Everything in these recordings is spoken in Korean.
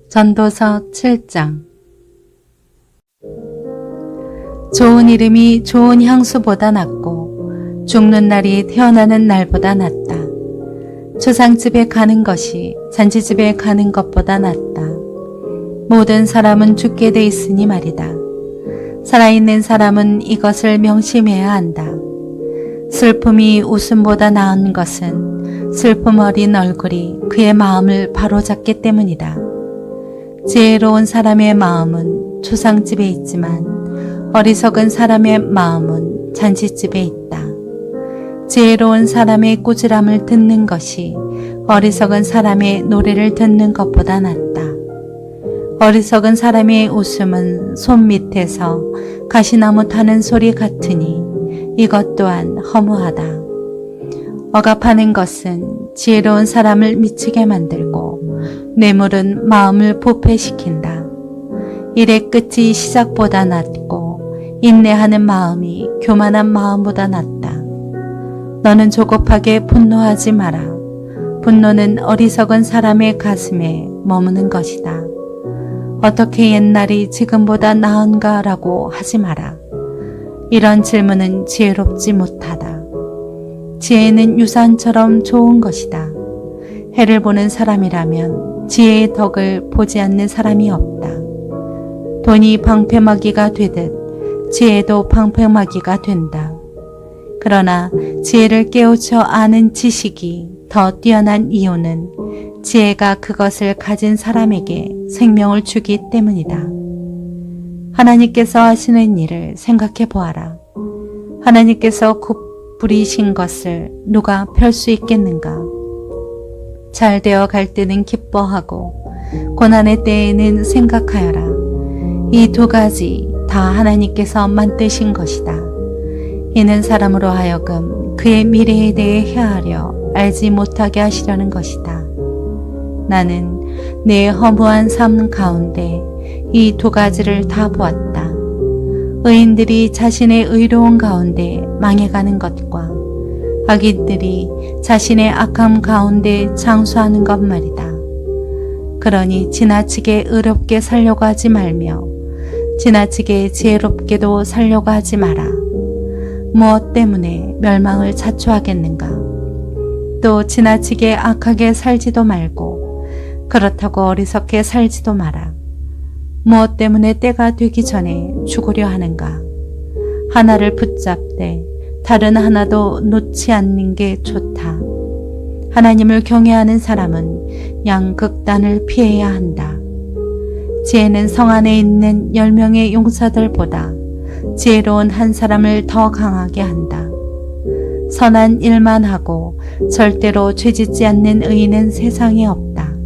전도서 7장. 좋은 이름이 좋은 향수보다 낫고 죽는 날이 태어나는 날보다 낫다. 초상집에 가는 것이 잔치집에 가는 것보다 낫다. 모든 사람은 죽게 돼 있으니 말이다. 살아있는 사람은 이것을 명심해야 한다. 슬픔이 웃음보다 나은 것은 슬픔 어린 얼굴이 그의 마음을 바로잡기 때문이다. 지혜로운 사람의 마음은 초상집에 있지만 어리석은 사람의 마음은 잔치집에 있다. 지혜로운 사람의 꾸지람을 듣는 것이 어리석은 사람의 노래를 듣는 것보다 낫다. 어리석은 사람의 웃음은 손 밑에서 가시나무 타는 소리 같으니 이것 또한 허무하다. 억압하는 것은 지혜로운 사람을 미치게 만들고 뇌물은 마음을 부패시킨다. 일의 끝이 시작보다 낫고 인내하는 마음이 교만한 마음보다 낫다. 너는 조급하게 분노하지 마라. 분노는 어리석은 사람의 가슴에 머무는 것이다. 어떻게 옛날이 지금보다 나은가 라고 하지 마라. 이런 질문은 지혜롭지 못하다. 지혜는 유산처럼 좋은 것이다. 해를 보는 사람이라면 지혜의 덕을 보지 않는 사람이 없다. 돈이 방패막이가 되듯 지혜도 방패막이가 된다. 그러나 지혜를 깨우쳐 아는 지식이 더 뛰어난 이유는 지혜가 그것을 가진 사람에게 생명을 주기 때문이다. 하나님께서 하시는 일을 생각해 보아라. 하나님께서 굽부리신 것을 누가 펼 수 있겠는가? 잘 되어 갈 때는 기뻐하고 고난의 때에는 생각하여라. 이 두 가지 다 하나님께서 만드신 것이다. 이는 사람으로 하여금 그의 미래에 대해 헤아려 알지 못하게 하시려는 것이다. 나는 내 허무한 삶 가운데 이 두 가지를 다 보았다. 의인들이 자신의 의로운 가운데 망해가는 것과 악인들이 자신의 악함 가운데 장수하는 것 말이다. 그러니 지나치게 의롭게 살려고 하지 말며 지나치게 지혜롭게도 살려고 하지 마라. 무엇 때문에 멸망을 자초하겠는가? 또 지나치게 악하게 살지도 말고 그렇다고 어리석게 살지도 마라. 무엇 때문에 때가 되기 전에 죽으려 하는가? 하나를 붙잡되 다른 하나도 놓지 않는 게 좋다. 하나님을 경외하는 사람은 양극단을 피해야 한다. 지혜는 성 안에 있는 10명의 용사들보다 지혜로운 한 사람을 더 강하게 한다. 선한 일만 하고 절대로 죄짓지 않는 의인은 세상에 없다.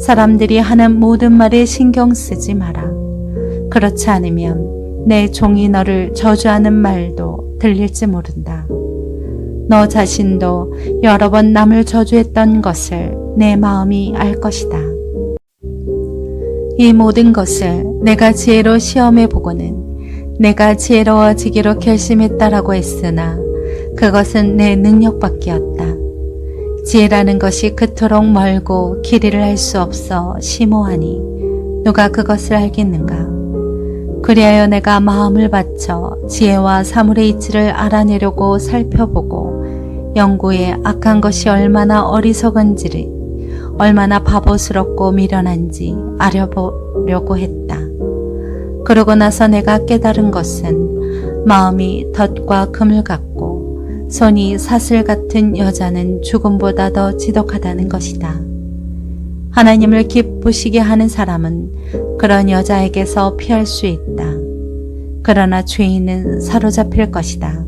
사람들이 하는 모든 말에 신경 쓰지 마라. 그렇지 않으면 내 종이 너를 저주하는 말도 들릴지 모른다. 너 자신도 여러 번 남을 저주했던 것을 내 마음이 알 것이다. 이 모든 것을 내가 지혜로 시험해 보고는 내가 지혜로워지기로 결심했다라고 했으나 그것은 내 능력밖이었다. 지혜라는 것이 그토록 멀고 길이를 알 수 없어 심오하니 누가 그것을 알겠는가? 그리하여 내가 마음을 바쳐 지혜와 사물의 이치를 알아내려고 살펴보고 연구해 악한 것이 얼마나 어리석은지를 얼마나 바보스럽고 미련한지 알아보려고 했다. 그러고 나서 내가 깨달은 것은 마음이 덫과 그물 같고 손이 사슬 같은 여자는 죽음보다 더 지독하다는 것이다. 하나님을 기쁘시게 하는 사람은 그런 여자에게서 피할 수 있다. 그러나 죄인은 사로잡힐 것이다.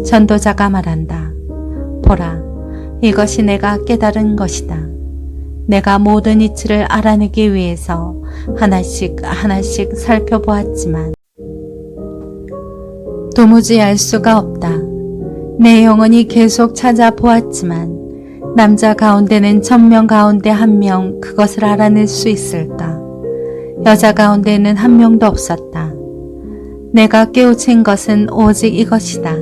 전도자가 말한다. 보라, 이것이 내가 깨달은 것이다. 내가 모든 이치를 알아내기 위해서 하나씩 하나씩 살펴보았지만 도무지 알 수가 없다. 내 영혼이 계속 찾아보았지만 남자 가운데는 1000명 가운데 1명 그것을 알아낼 수 있을까? 여자 가운데는 1명도 없었다. 내가 깨우친 것은 오직 이것이다.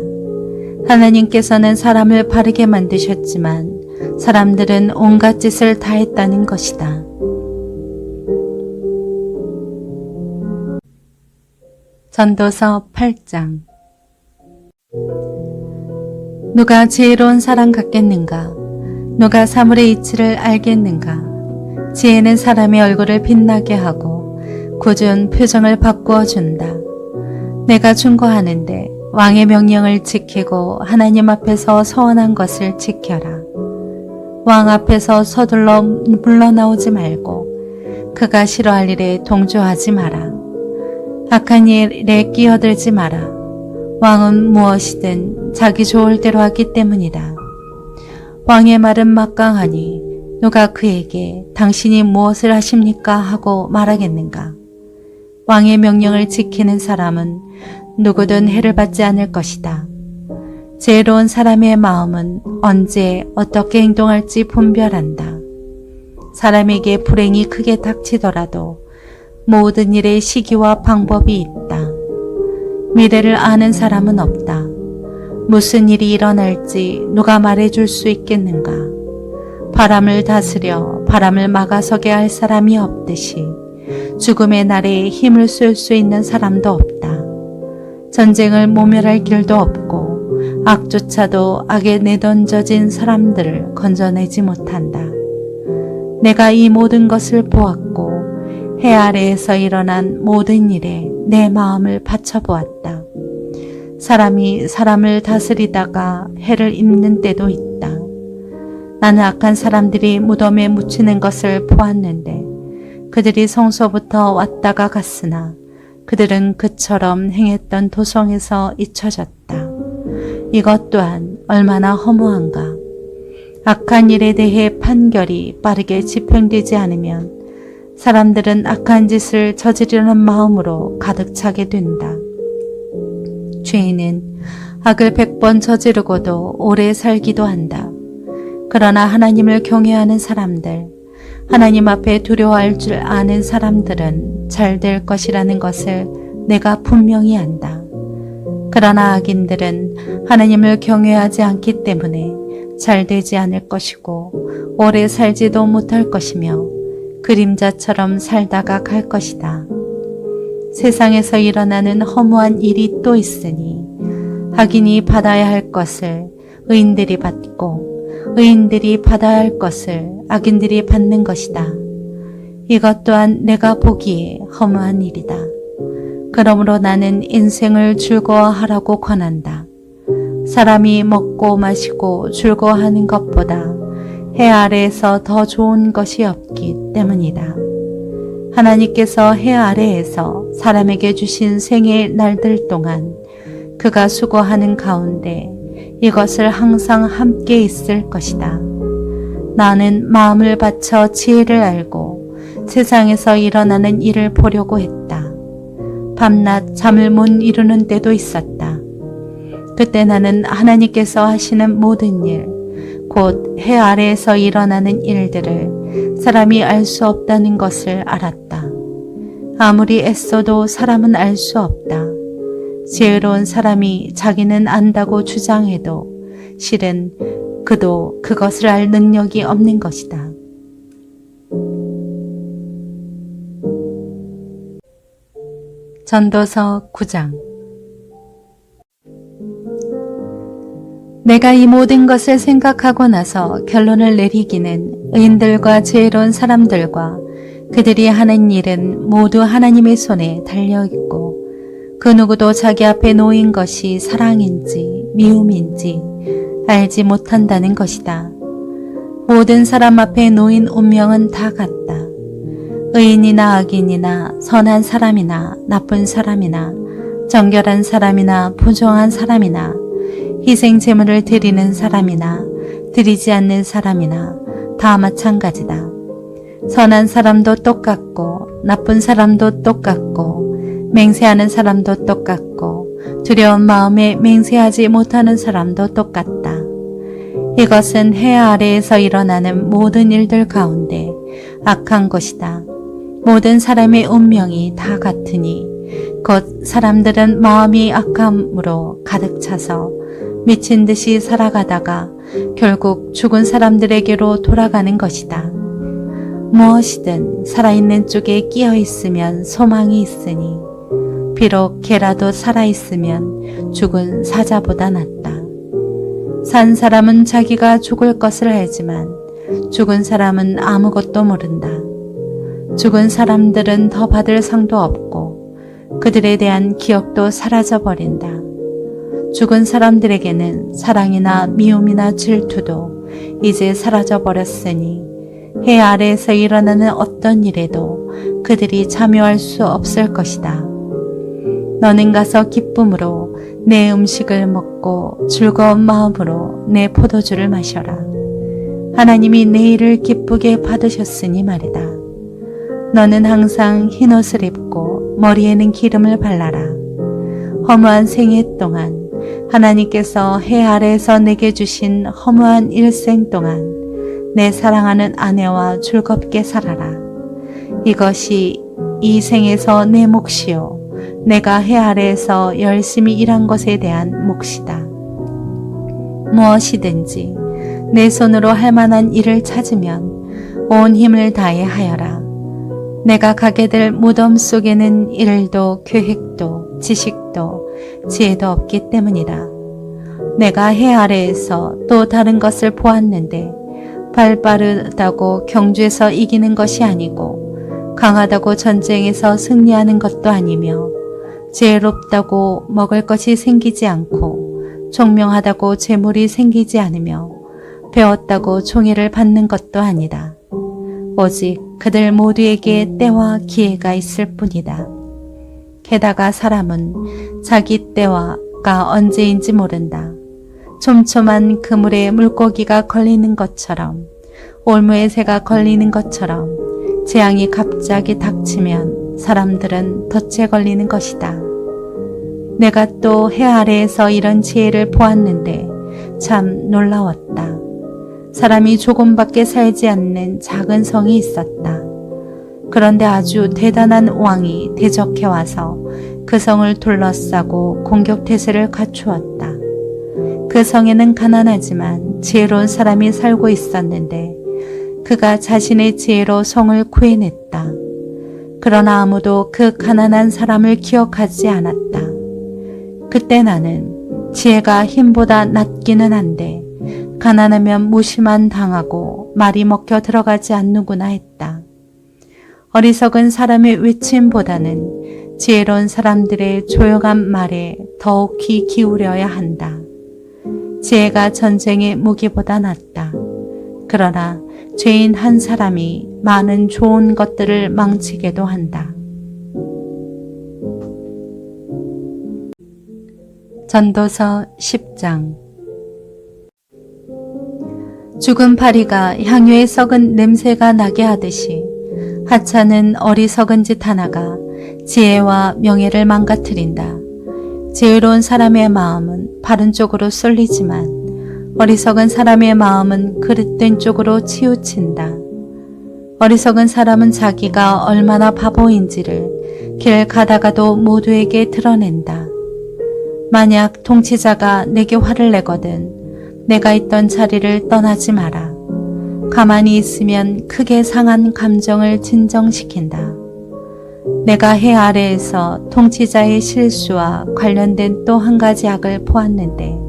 하나님께서는 사람을 바르게 만드셨지만 사람들은 온갖 짓을 다 했다는 것이다. 전도서 8장. 누가 지혜로운 사람 같겠는가? 누가 사물의 이치를 알겠는가? 지혜는 사람의 얼굴을 빛나게 하고 굳은 표정을 바꾸어 준다. 내가 충고하는데 왕의 명령을 지키고 하나님 앞에서 서원한 것을 지켜라. 왕 앞에서 서둘러 물러나오지 말고 그가 싫어할 일에 동조하지 마라. 악한 일에 끼어들지 마라. 왕은 무엇이든 자기 좋을 대로 하기 때문이다. 왕의 말은 막강하니 누가 그에게 당신이 무엇을 하십니까 하고 말하겠는가? 왕의 명령을 지키는 사람은 누구든 해를 받지 않을 것이다. 지혜로운 사람의 마음은 언제 어떻게 행동할지 분별한다. 사람에게 불행이 크게 닥치더라도 모든 일에 시기와 방법이 있다. 미래를 아는 사람은 없다. 무슨 일이 일어날지 누가 말해줄 수 있겠는가? 바람을 다스려 바람을 막아서게 할 사람이 없듯이 죽음의 날에 힘을 쓸 수 있는 사람도 없다. 전쟁을 모멸할 길도 없고 악조차도 악에 내던져진 사람들을 건져내지 못한다. 내가 이 모든 것을 보았고 해 아래에서 일어난 모든 일에 내 마음을 바쳐보았다. 사람이 사람을 다스리다가 해를 입는 때도 있다. 나는 악한 사람들이 무덤에 묻히는 것을 보았는데 그들이 성소부터 왔다가 갔으나 그들은 그처럼 행했던 도성에서 잊혀졌다. 이것 또한 얼마나 허무한가. 악한 일에 대해 판결이 빠르게 집행되지 않으면 사람들은 악한 짓을 저지르는 마음으로 가득 차게 된다. 죄인은 악을 100번 저지르고도 오래 살기도 한다. 그러나 하나님을 경외하는 사람들, 하나님 앞에 두려워할 줄 아는 사람들은 잘 될 것이라는 것을 내가 분명히 안다. 그러나 악인들은 하나님을 경외하지 않기 때문에 잘 되지 않을 것이고 오래 살지도 못할 것이며 그림자처럼 살다가 갈 것이다. 세상에서 일어나는 허무한 일이 또 있으니 악인이 받아야 할 것을 의인들이 받고 의인들이 받아야 할 것을 악인들이 받는 것이다. 이것 또한 내가 보기에 허무한 일이다. 그러므로 나는 인생을 즐거워하라고 권한다. 사람이 먹고 마시고 즐거워하는 것보다 해 아래에서 더 좋은 것이 없기 때문이다. 하나님께서 해 아래에서 사람에게 주신 생의 날들 동안 그가 수고하는 가운데 이것을 항상 함께 있을 것이다. 나는 마음을 바쳐 지혜를 알고 세상에서 일어나는 일을 보려고 했다. 밤낮 잠을 못 이루는 때도 있었다. 그때 나는 하나님께서 하시는 모든 일, 곧 해 아래에서 일어나는 일들을 사람이 알 수 없다는 것을 알았다. 아무리 애써도 사람은 알 수 없다. 지혜로운 사람이 자기는 안다고 주장해도 실은 그도 그것을 알 능력이 없는 것이다. 전도서 9장. 내가 이 모든 것을 생각하고 나서 결론을 내리기는 의인들과 지혜로운 사람들과 그들이 하는 일은 모두 하나님의 손에 달려있고 그 누구도 자기 앞에 놓인 것이 사랑인지 미움인지 알지 못한다는 것이다. 모든 사람 앞에 놓인 운명은 다 같다. 의인이나 악인이나 선한 사람이나 나쁜 사람이나 정결한 사람이나 부정한 사람이나 희생 제물을 드리는 사람이나 드리지 않는 사람이나 다 마찬가지다. 선한 사람도 똑같고 나쁜 사람도 똑같고 맹세하는 사람도 똑같고 두려운 마음에 맹세하지 못하는 사람도 똑같다. 이것은 해 아래에서 일어나는 모든 일들 가운데 악한 것이다. 모든 사람의 운명이 다 같으니 곧 사람들은 마음이 악함으로 가득 차서 미친 듯이 살아가다가 결국 죽은 사람들에게로 돌아가는 것이다. 무엇이든 살아있는 쪽에 끼어 있으면 소망이 있으니 비록 개라도 살아있으면 죽은 사자보다 낫다. 산 사람은 자기가 죽을 것을 알지만 죽은 사람은 아무것도 모른다. 죽은 사람들은 더 받을 상도 없고 그들에 대한 기억도 사라져버린다. 죽은 사람들에게는 사랑이나 미움이나 질투도 이제 사라져버렸으니 해 아래에서 일어나는 어떤 일에도 그들이 참여할 수 없을 것이다. 너는 가서 기쁨으로 내 음식을 먹고 즐거운 마음으로 내 포도주를 마셔라. 하나님이 내 일을 기쁘게 받으셨으니 말이다. 너는 항상 흰옷을 입고 머리에는 기름을 발라라. 허무한 생애 동안 하나님께서 해 아래에서 내게 주신 허무한 일생 동안 내 사랑하는 아내와 즐겁게 살아라. 이것이 이 생에서 내 몫이요 내가 해 아래에서 열심히 일한 것에 대한 몫이다. 무엇이든지 내 손으로 할 만한 일을 찾으면 온 힘을 다해 하여라. 내가 가게 될 무덤 속에는 일도 계획도 지식도 지혜도 없기 때문이다. 내가 해 아래에서 또 다른 것을 보았는데 발 빠르다고 경주에서 이기는 것이 아니고 강하다고 전쟁에서 승리하는 것도 아니며 지혜롭다고 먹을 것이 생기지 않고 총명하다고 재물이 생기지 않으며 배웠다고 총애를 받는 것도 아니다. 오직 그들 모두에게 때와 기회가 있을 뿐이다. 게다가 사람은 자기 때와가 언제인지 모른다. 촘촘한 그물에 물고기가 걸리는 것처럼 올무에 새가 걸리는 것처럼 재앙이 갑자기 닥치면 사람들은 덫에 걸리는 것이다. 내가 또 해 아래에서 이런 지혜를 보았는데 참 놀라웠다. 사람이 조금밖에 살지 않는 작은 성이 있었다. 그런데 아주 대단한 왕이 대적해 와서 그 성을 둘러싸고 공격태세를 갖추었다. 그 성에는 가난하지만 지혜로운 사람이 살고 있었는데 그가 자신의 지혜로 성을 구해냈다. 그러나 아무도 그 가난한 사람을 기억하지 않았다. 그때 나는 지혜가 힘보다 낫기는 한데 가난하면 무시만 당하고 말이 먹혀 들어가지 않는구나 했다. 어리석은 사람의 외침보다는 지혜로운 사람들의 조용한 말에 더욱 귀 기울여야 한다. 지혜가 전쟁의 무기보다 낫다. 그러나 죄인 한 사람이 많은 좋은 것들을 망치게도 한다. 전도서 10장. 죽은 파리가 향유에 썩은 냄새가 나게 하듯이 하찮은 어리석은 짓 하나가 지혜와 명예를 망가뜨린다. 지혜로운 사람의 마음은 바른 쪽으로 쏠리지만 어리석은 사람의 마음은 그릇된 쪽으로 치우친다. 어리석은 사람은 자기가 얼마나 바보인지를 길 가다가도 모두에게 드러낸다. 만약 통치자가 내게 화를 내거든 내가 있던 자리를 떠나지 마라. 가만히 있으면 크게 상한 감정을 진정시킨다. 내가 해 아래에서 통치자의 실수와 관련된 또 한 가지 악을 보았는데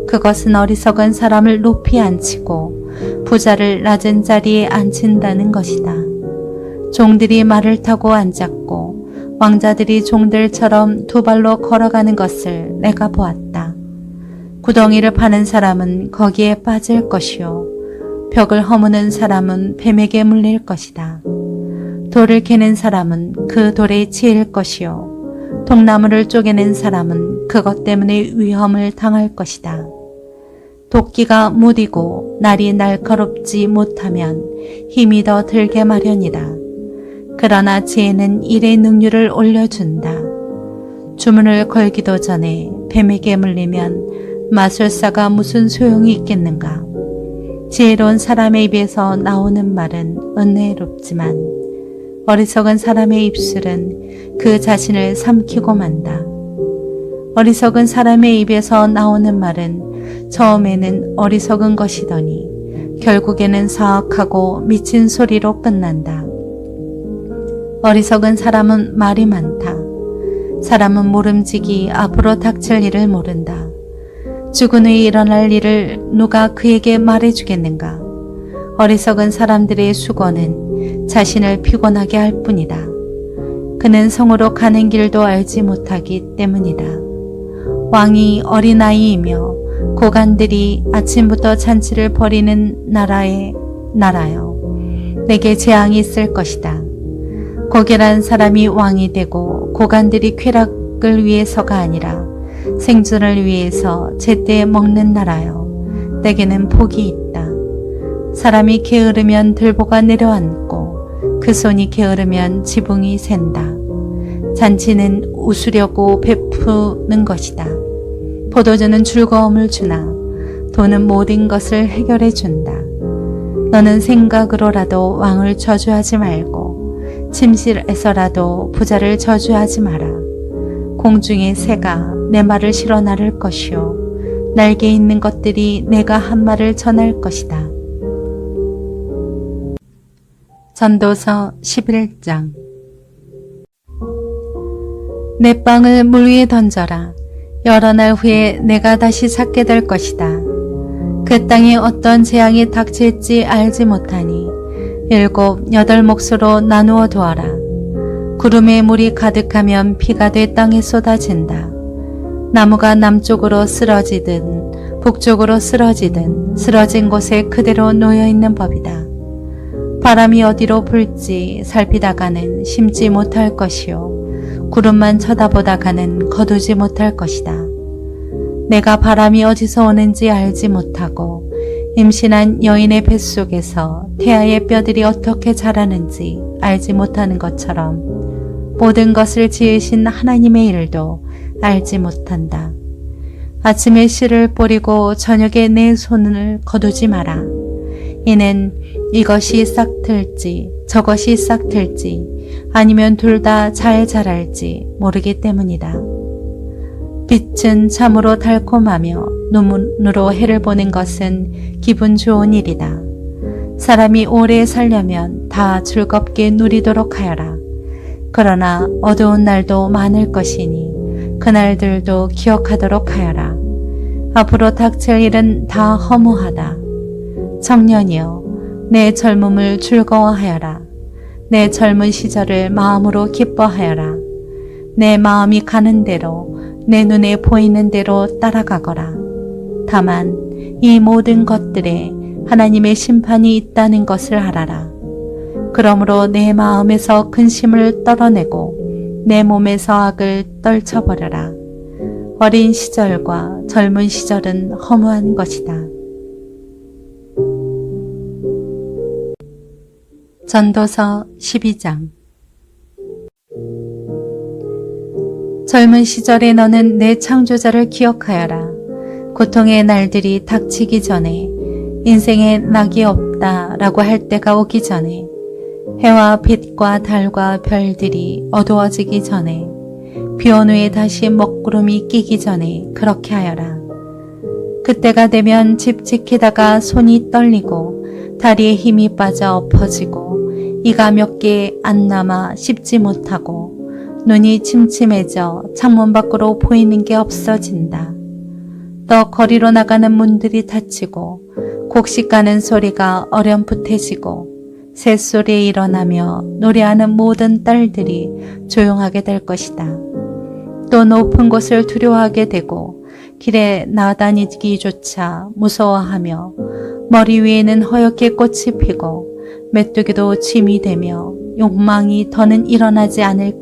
그것은 어리석은 사람을 높이 앉히고 부자를 낮은 자리에 앉힌다는 것이다. 종들이 말을 타고 앉았고 왕자들이 종들처럼 두 발로 걸어가는 것을 내가 보았다. 구덩이를 파는 사람은 거기에 빠질 것이요 벽을 허무는 사람은 뱀에게 물릴 것이다. 돌을 캐는 사람은 그 돌에 치일 것이요 통나무를 쪼개는 사람은 그것 때문에 위험을 당할 것이다. 도끼가 무디고 날이 날카롭지 못하면 힘이 더 들게 마련이다. 그러나 지혜는 일의 능률을 올려준다. 주문을 걸기도 전에 뱀에게 물리면 마술사가 무슨 소용이 있겠는가. 지혜로운 사람의 입에서 나오는 말은 은혜롭지만 어리석은 사람의 입술은 그 자신을 삼키고 만다. 어리석은 사람의 입에서 나오는 말은 처음에는 어리석은 것이더니 결국에는 사악하고 미친 소리로 끝난다. 어리석은 사람은 말이 많다. 사람은 모름지기 앞으로 닥칠 일을 모른다. 죽은 후에 일어날 일을 누가 그에게 말해주겠는가? 어리석은 사람들의 수고는 자신을 피곤하게 할 뿐이다. 그는 성으로 가는 길도 알지 못하기 때문이다. 왕이 어린아이이며 고관들이 아침부터 잔치를 벌이는 나라여, 내게 재앙이 있을 것이다. 고결한 사람이 왕이 되고 고관들이 쾌락을 위해서가 아니라 생존을 위해서 제때 먹는 나라여, 내게는 복이 있다. 사람이 게으르면 들보가 내려앉고 그 손이 게으르면 지붕이 샌다. 잔치는 웃으려고 베푸는 것이다. 포도주는 즐거움을 주나 돈은 모든 것을 해결해 준다. 너는 생각으로라도 왕을 저주하지 말고 침실에서라도 부자를 저주하지 마라. 공중의 새가 내 말을 실어 나를 것이요 날개 있는 것들이 내가 한 말을 전할 것이다. 전도서 11장. 내 빵을 물 위에 던져라. 여러 날 후에 내가 다시 찾게 될 것이다. 그 땅에 어떤 재앙이 닥칠지 알지 못하니 7, 8 몫으로 나누어 두어라. 구름에 물이 가득하면 비가 돼 땅에 쏟아진다. 나무가 남쪽으로 쓰러지든 북쪽으로 쓰러지든 쓰러진 곳에 그대로 놓여있는 법이다. 바람이 어디로 불지 살피다가는 심지 못할 것이요 구름만 쳐다보다가는 거두지 못할 것이다. 내가 바람이 어디서 오는지 알지 못하고 임신한 여인의 뱃속에서 태아의 뼈들이 어떻게 자라는지 알지 못하는 것처럼 모든 것을 지으신 하나님의 일도 알지 못한다. 아침에 씨를 뿌리고 저녁에 내 손을 거두지 마라. 이는 이것이 싹 틀지 저것이 싹 틀지 아니면 둘 다 잘 자랄지 모르기 때문이다. 빛은 참으로 달콤하며 눈으로 해를 보는 것은 기분 좋은 일이다. 사람이 오래 살려면 다 즐겁게 누리도록 하여라. 그러나 어두운 날도 많을 것이니 그날들도 기억하도록 하여라. 앞으로 닥칠 일은 다 허무하다. 청년이여, 내 젊음을 즐거워하여라. 내 젊은 시절을 마음으로 기뻐하여라. 내 마음이 가는 대로 내 눈에 보이는 대로 따라가거라. 다만 이 모든 것들에 하나님의 심판이 있다는 것을 알아라. 그러므로 내 마음에서 근심을 떨어내고 내 몸에서 악을 떨쳐버려라. 어린 시절과 젊은 시절은 허무한 것이다. 전도서 12장. 젊은 시절에 너는 내 창조자를 기억하여라. 고통의 날들이 닥치기 전에, 인생에 낙이 없다라고 할 때가 오기 전에, 해와 빛과 달과 별들이 어두워지기 전에, 비온 후에 다시 먹구름이 끼기 전에 그렇게 하여라. 그때가 되면 집 지키다가 손이 떨리고 다리에 힘이 빠져 엎어지고 이가 몇 개 안 남아 씹지 못하고 눈이 침침해져 창문 밖으로 보이는 게 없어진다. 또 거리로 나가는 문들이 닫히고 곡식 가는 소리가 어렴풋해지고 새소리에 일어나며 노래하는 모든 딸들이 조용하게 될 것이다. 또 높은 곳을 두려워하게 되고 길에 나다니기조차 무서워하며 머리 위에는 허옇게 꽃이 피고 메뚜기도 짐이 되며 욕망이 더는 일어나지 않을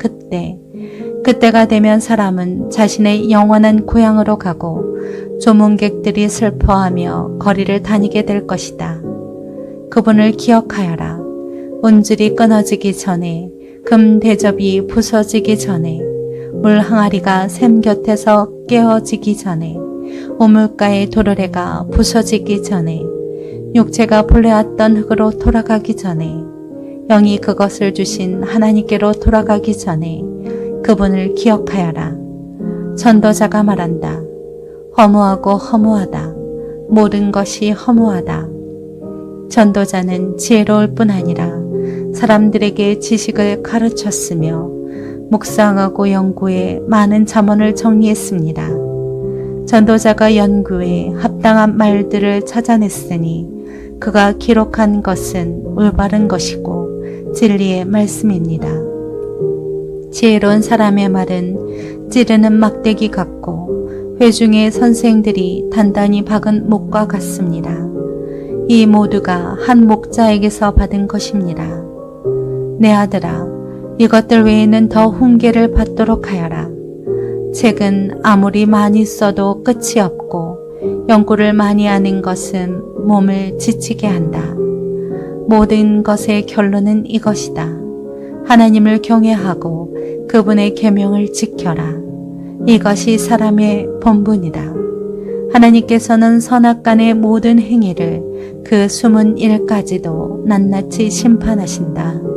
그때가 되면 사람은 자신의 영원한 고향으로 가고 조문객들이 슬퍼하며 거리를 다니게 될 것이다. 그분을 기억하여라. 운줄이 끊어지기 전에, 금 대접이 부서지기 전에, 물 항아리가 샘 곁에서 깨어지기 전에, 우물가의 도르래가 부서지기 전에, 육체가 불려왔던 흙으로 돌아가기 전에, 영이 그것을 주신 하나님께로 돌아가기 전에 그분을 기억하여라. 전도자가 말한다. 허무하고 허무하다. 모든 것이 허무하다. 전도자는 지혜로울 뿐 아니라 사람들에게 지식을 가르쳤으며 묵상하고 연구해 많은 잠언을 정리했습니다. 전도자가 연구해 합당한 말들을 찾아냈으니 그가 기록한 것은 올바른 것이고 진리의 말씀입니다. 지혜로운 사람의 말은 찌르는 막대기 같고 회중의 선생들이 단단히 박은 목과 같습니다. 이 모두가 한 목자에게서 받은 것입니다. 내 아들아, 이것들 외에는 더 훈계를 받도록 하여라. 책은 아무리 많이 써도 끝이 없고 연구를 많이 하는 것은 몸을 지치게 한다. 모든 것의 결론은 이것이다. 하나님을 경외하고 그분의 계명을 지켜라. 이것이 사람의 본분이다. 하나님께서는 선악간의 모든 행위를 그 숨은 일까지도 낱낱이 심판하신다.